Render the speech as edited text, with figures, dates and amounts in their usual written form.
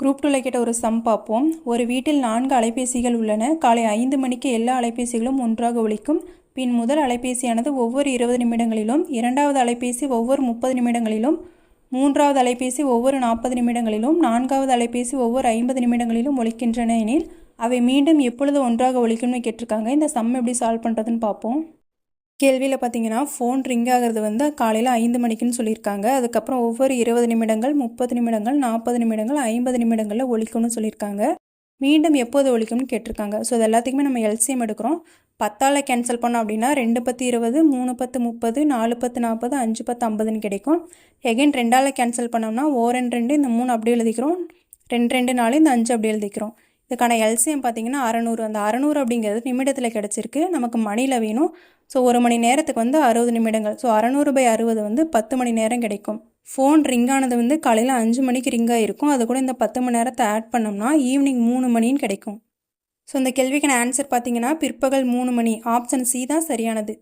Group 2ல கேட்ட ஒரு some பார்ப்போம். ஒரு வீட்டில் 4 அலைபேசிகள் உள்ளன. காலை 5 மணிக்கு எல்லா அலைபேசிகளும் ஒன்றாக ஒலிக்கும். பின் முதல் அலைபேசியானது ஒவ்வொரு 20 நிமிடங்களிலும், இரண்டாவது அலைபேசி ஒவ்வொரு 30 நிமிடங்களிலும், மூன்றாவது அலைபேசி ஒவ்வொரு 40 நிமிடங்களிலும், நான்காவது அலைபேசி ஒவ்வொரு 50 நிமிடங்களிலும் ஒலிக்கின்றன எனில் அவை மீண்டும் எப்பொழுது ஒன்றாக ஒலிக்கும்னு கேட்டிருக்காங்க. இந்த சம் எப்படி சால்வ் பண்ணுறதுன்னு பார்ப்போம். கேள்வியில் பார்த்தீங்கன்னா ஃபோன் ரிங் ஆகிறது வந்து காலையில் 5 மணிக்குன்னு சொல்லியிருக்காங்க. அதுக்கப்புறம் ஒவ்வொரு 20 நிமிடங்கள், 30 நிமிடங்கள், 40 நிமிடங்கள், 50 நிமிடங்களில் ஒலிக்கும்னு சொல்லியிருக்காங்க. மீண்டும் எப்போது ஒலிக்கும்னு கேட்டிருக்காங்க. ஸோ இது எல்லாத்துக்குமே நம்ம எல்சிஎம் எடுக்கிறோம். 10ஆல் கேன்சல் பண்ணோம் அப்படின்னா 2 10 20, 3 10 30, 4 10 40, 5 10 50ன்னு கிடைக்கும். எகைன் 2ஆல் கேன்சல் பண்ணோம்னா 1 2 இந்த 3 அப்படியே எழுதிக்கிறோம், 2 2 4 இந்த 5 அப்படியே எழுதிக்கிறோம். இதுக்கான எல்சிஎம் பார்த்தீங்கன்னா 600. அந்த 600 அப்படிங்கிறது நிமிடத்தில் கிடச்சிருக்கு. நமக்கு மணியில் வேணும். ஸோ ஒரு மணி நேரத்துக்கு வந்து 60 நிமிடங்கள். ஸோ 600/60 வந்து 10 மணி நேரம் கிடைக்கும். ஃபோன் ரிங் ஆனது வந்து காலையில் 5 மணிக்கு ரிங்காக இருக்கும். அது கூட இந்த 10 மணி நேரத்தை ஆட் பண்ணோம்னா ஈவினிங் 3 மணின்னு கிடைக்கும். ஸோ இந்த கேள்விக்கான ஆன்சர் பார்த்தீங்கன்னா பிற்பகல் 3 மணி. ஆப்ஷன் சி தான் சரியானது.